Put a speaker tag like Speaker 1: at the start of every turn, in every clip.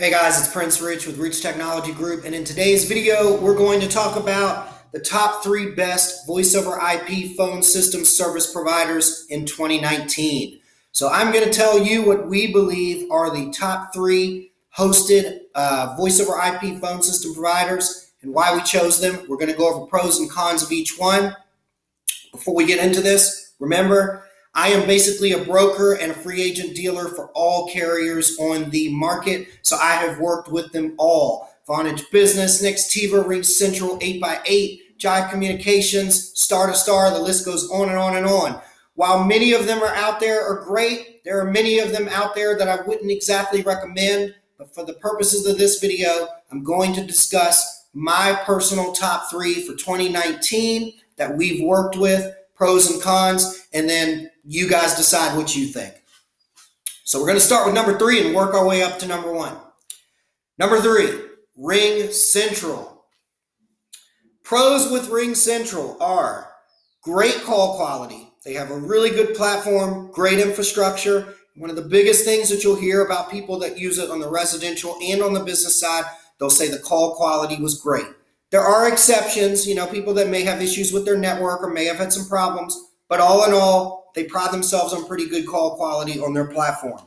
Speaker 1: Hey guys, it's Prince Rich with Rich Technology Group, and in today's video, we're going to talk about the top 3 best voice over IP phone system service providers in 2019. So I'm going to tell you what we believe are the top 3 hosted voice over IP phone system providers and why we chose them. We're going to go over pros and cons of each one. Before we get into this, remember, I am basically a broker and a free agent dealer for all carriers on the market, so I have worked with them all. Vonage Business, Nextiva, RingCentral, 8x8, Jive Communications, Star to Star, the list goes on and on and on. While many of them are out there are great, there are many of them out there that I wouldn't exactly recommend, but for the purposes of this video, I'm going to discuss my personal top 3 for 2019 that we've worked with, pros and cons, and then you guys decide what you think. So we're going to start with number 3 and work our way up to number 1. Number 3, RingCentral. Pros with RingCentral are great call quality. They have a really good platform, great infrastructure. One of the biggest things that you'll hear about people that use it on the residential and on the business side, they'll say the call quality was great. There are exceptions, people that may have issues with their network or may have had some problems, but all in all, they pride themselves on pretty good call quality on their platform.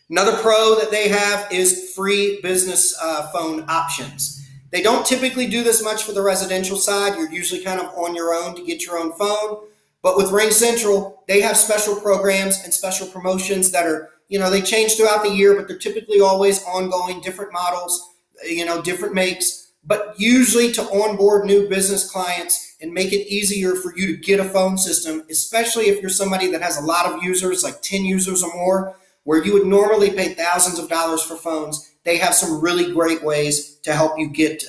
Speaker 1: Another pro that they have is free business phone options. They don't typically do this much for the residential side. You're usually kind of on your own to get your own phone. But with RingCentral, they have special programs and special promotions that are, they change throughout the year, but they're typically always ongoing, different models, different makes. But usually to onboard new business clients and make it easier for you to get a phone system, especially if you're somebody that has a lot of users, like 10 users or more, where you would normally pay thousands of dollars for phones, they have some really great ways to help you get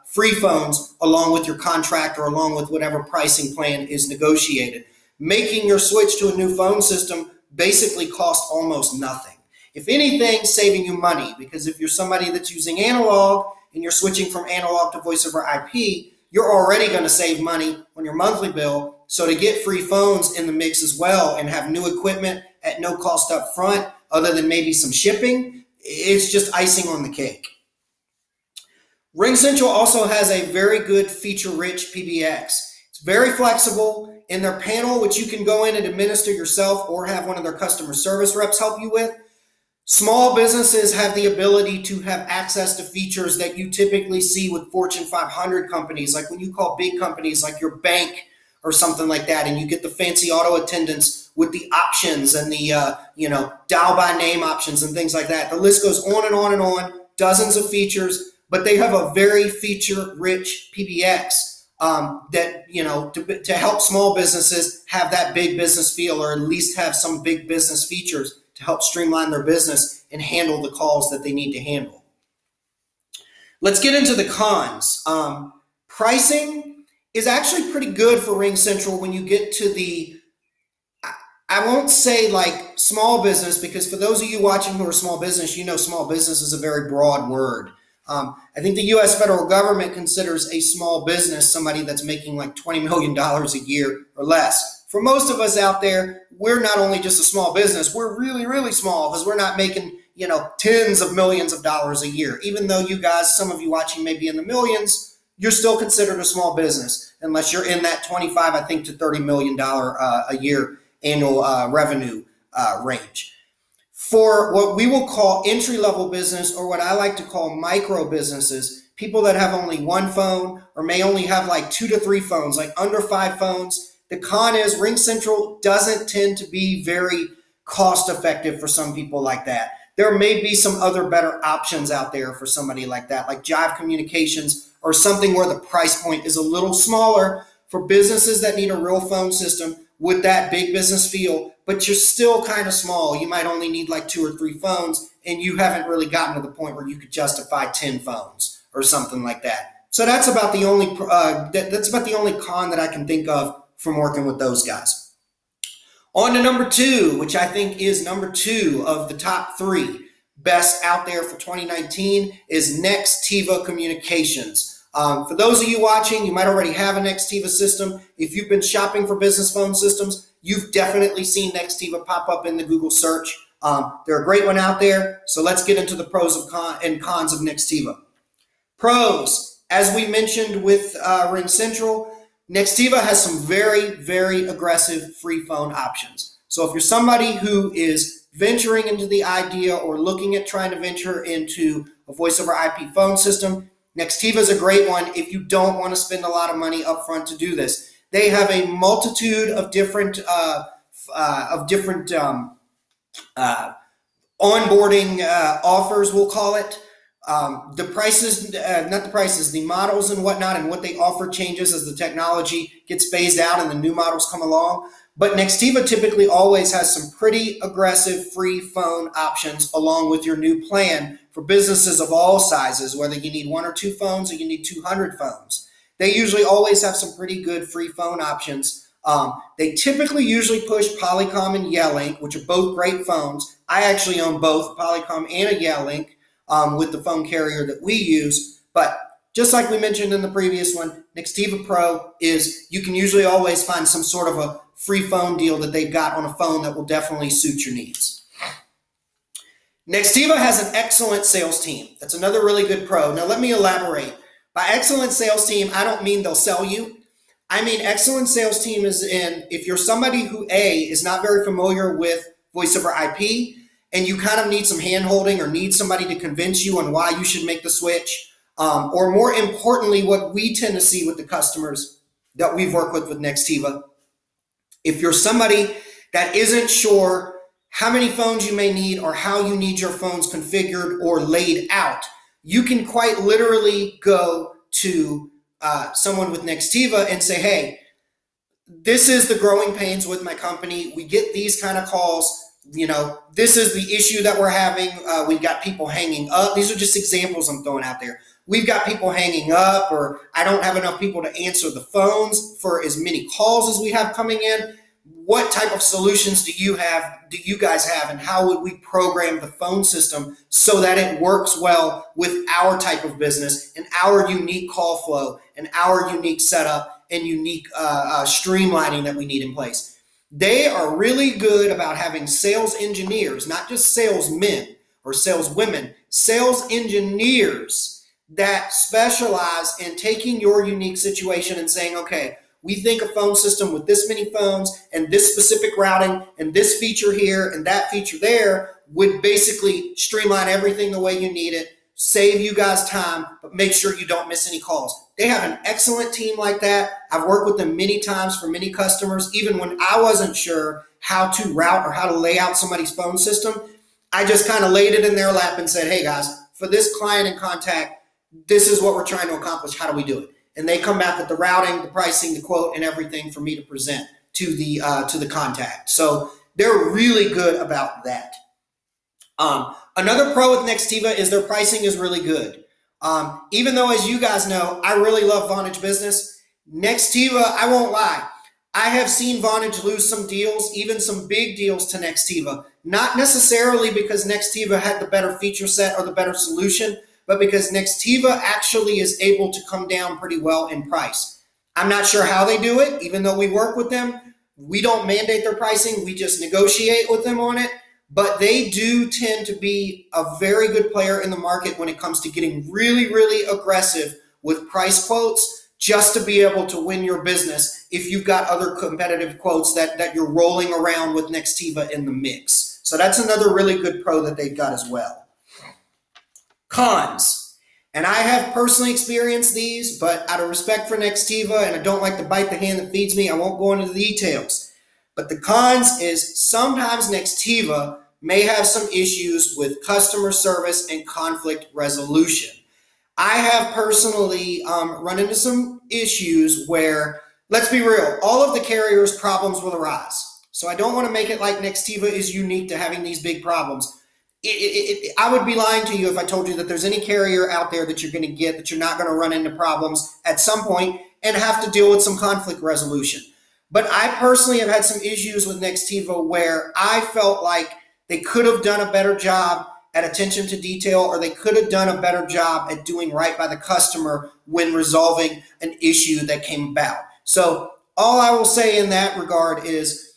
Speaker 1: free phones along with your contract or along with whatever pricing plan is negotiated. Making your switch to a new phone system basically costs almost nothing. If anything, saving you money, because if you're somebody that's using analog and you're switching from analog to voice over IP, you're already going to save money on your monthly bill. So to get free phones in the mix as well and have new equipment at no cost up front, other than maybe some shipping, it's just icing on the cake. RingCentral also has a very good feature-rich PBX. It's very flexible in their panel, which you can go in and administer yourself or have one of their customer service reps help you with. Small businesses have the ability to have access to features that you typically see with Fortune 500 companies, like when you call big companies like your bank or something like that, and you get the fancy auto attendants with the options and the dial by name options and things like that. The list goes on and on and on, dozens of features, but they have a very feature-rich PBX that to help small businesses have that big business feel, or at least have some big business features to help streamline their business and handle the calls that they need to handle. Let's get into the cons. Pricing is actually pretty good for RingCentral when you get to the, I won't say like small business, because for those of you watching who are small business, small business is a very broad word. I think the U.S. federal government considers a small business somebody that's making like $20 million a year or less. For most of us out there, we're not only just a small business, we're really, really small because we're not making, tens of millions of dollars a year. Even though you guys, some of you watching may be in the millions, you're still considered a small business unless you're in that 25, I think, to $30 million a year annual revenue range. For what we will call entry-level business, or what I like to call micro businesses, people that have only one phone or may only have like 2 to 3 phones, like under 5 phones, the con is RingCentral doesn't tend to be very cost-effective for some people like that. There may be some other better options out there for somebody like that, like Jive Communications or something where the price point is a little smaller for businesses that need a real phone system with that big business feel, but you're still kind of small. You might only need like 2 or 3 phones, and you haven't really gotten to the point where you could justify 10 phones or something like that. So that's about the only con that I can think of from working with those guys. On to number 2, which I think is number 2 of the top 3 best out there for 2019, is Nextiva Communications. For those of you watching, you might already have a Nextiva system. If you've been shopping for business phone systems, you've definitely seen Nextiva pop up in the Google search They're a great one out there. So let's get into the pros and cons of Nextiva. Pros, as we mentioned with Ring Central, Nextiva has some very, very aggressive free phone options. So if you're somebody who is venturing into the idea or looking at trying to venture into a voice over IP phone system, Nextiva is a great one if you don't want to spend a lot of money up front to do this. They have a multitude of different onboarding offers, we'll call it. The prices, not the prices, the models and whatnot and what they offer changes as the technology gets phased out and the new models come along. But Nextiva typically always has some pretty aggressive free phone options along with your new plan for businesses of all sizes, whether you need 1 or 2 phones or you need 200 phones. They usually always have some pretty good free phone options. They typically usually push Polycom and Yelink, which are both great phones. I actually own both Polycom and a Yelink with the phone carrier that we use. But just like we mentioned in the previous one, Nextiva Pro is, you can usually always find some sort of a free phone deal that they've got on a phone that will definitely suit your needs. Nextiva has an excellent sales team. That's another really good pro. Now let me elaborate. By excellent sales team, I don't mean they'll sell you. I mean excellent sales team is in, if you're somebody who A, is not very familiar with voice over IP, and you kind of need some hand-holding or need somebody to convince you on why you should make the switch, or more importantly, what we tend to see with the customers that we've worked with Nextiva, if you're somebody that isn't sure how many phones you may need or how you need your phones configured or laid out, you can quite literally go to someone with Nextiva and say, hey, this is the growing pains with my company. We get these kind of calls. You know, this is the issue that we're having. We've got people hanging up. These are just examples I'm throwing out there. We've got people hanging up, or I don't have enough people to answer the phones for as many calls as we have coming in. What type of solutions do you guys have, and how would we program the phone system so that it works well with our type of business and our unique call flow and our unique setup and unique streamlining that we need in place? They are really good about having sales engineers, not just salesmen or saleswomen, sales engineers that specialize in taking your unique situation and saying, okay, we think a phone system with this many phones and this specific routing and this feature here and that feature there would basically streamline everything the way you need it, save you guys time, but make sure you don't miss any calls. They have an excellent team like that. I've worked with them many times for many customers. Even when I wasn't sure how to route or how to lay out somebody's phone system, I just kind of laid it in their lap and said, hey guys, for this client and contact, this is what we're trying to accomplish. How do we do it? And they come back with the routing, the pricing, the quote, and everything for me to present to the contact. So they're really good about that. Another pro with Nextiva is their pricing is really good. Even though, as you guys know, I really love Vonage Business, Nextiva, I won't lie, I have seen Vonage lose some deals, even some big deals to Nextiva. Not necessarily because Nextiva had the better feature set or the better solution, but because Nextiva actually is able to come down pretty well in price. I'm not sure how they do it, even though we work with them. We don't mandate their pricing, we just negotiate with them on it. But they do tend to be a very good player in the market when it comes to getting really, really aggressive with price quotes just to be able to win your business if you've got other competitive quotes that you're rolling around with Nextiva in the mix. So that's another really good pro that they've got as well. Cons. And I have personally experienced these, but out of respect for Nextiva, and I don't like to bite the hand that feeds me, I won't go into the details. But the cons is sometimes Nextiva may have some issues with customer service and conflict resolution. I have personally run into some issues where, let's be real, all of the carriers' problems will arise. So I don't want to make it like Nextiva is unique to having these big problems. I would be lying to you if I told you that there's any carrier out there that you're going to get that you're not going to run into problems at some point and have to deal with some conflict resolution. But I personally have had some issues with Nextiva where I felt like they could have done a better job at attention to detail, or they could have done a better job at doing right by the customer when resolving an issue that came about. So all I will say in that regard is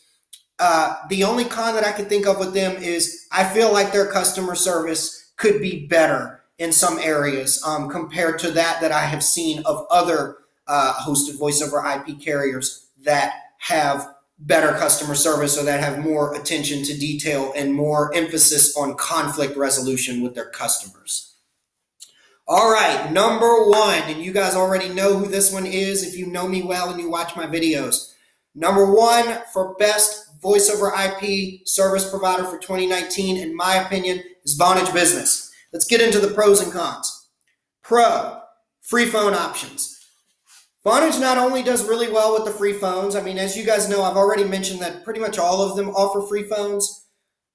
Speaker 1: The only con that I could think of with them is I feel like their customer service could be better in some areas compared to that I have seen of other hosted voice over IP carriers that have better customer service or that have more attention to detail and more emphasis on conflict resolution with their customers. All right, number one, and you guys already know who this one is if you know me well and you watch my videos. Number one for best voice over IP service provider for 2019, in my opinion, is Vonage Business. Let's get into the pros and cons. Pro, free phone options. Vonage not only does really well with the free phones, I mean, as you guys know, I've already mentioned that pretty much all of them offer free phones,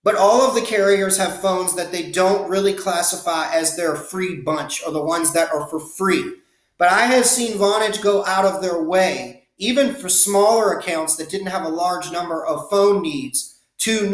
Speaker 1: but all of the carriers have phones that they don't really classify as their free bunch or the ones that are for free. But I have seen Vonage go out of their way, even for smaller accounts that didn't have a large number of phone needs, to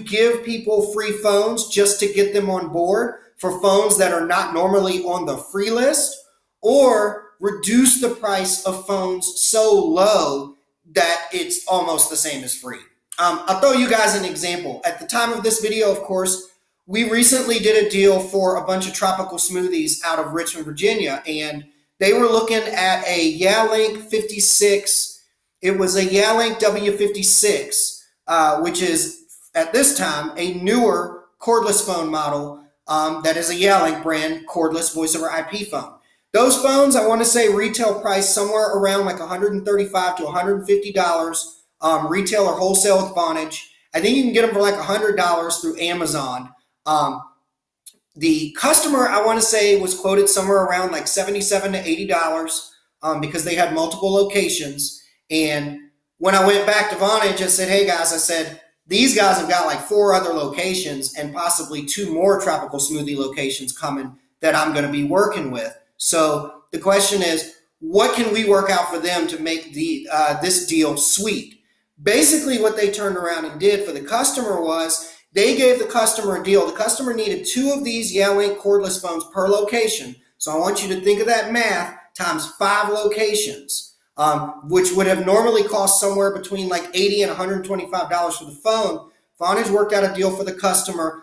Speaker 1: give people free phones just to get them on board for phones that are not normally on the free list, or reduce the price of phones so low that it's almost the same as free. I'll throw you guys an example. At the time of this video, of course, we recently did a deal for a bunch of tropical smoothies out of Richmond, Virginia, and they were looking at a Yealink 56. It was a Yealink W56, which is, at this time, a newer cordless phone model that is a Yealink brand cordless voice over IP phone. Those phones, I want to say retail price somewhere around like $135 to $150 retail or wholesale with Vonage. I think you can get them for like $100 through Amazon. The customer, I want to say, was quoted somewhere around like $77 to $80 because they had multiple locations. And when I went back to Vonage, I said, hey guys, I said, these guys have got like 4 other locations and possibly 2 more tropical smoothie locations coming that I'm going to be working with. So the question is, what can we work out for them to make this deal sweet? Basically, what they turned around and did for the customer was they gave the customer a deal. The customer needed 2 of these Yealink cordless phones per location. So I want you to think of that math times 5 locations, which would have normally cost somewhere between like $80 and $125 for the phone. Vonage worked out a deal for the customer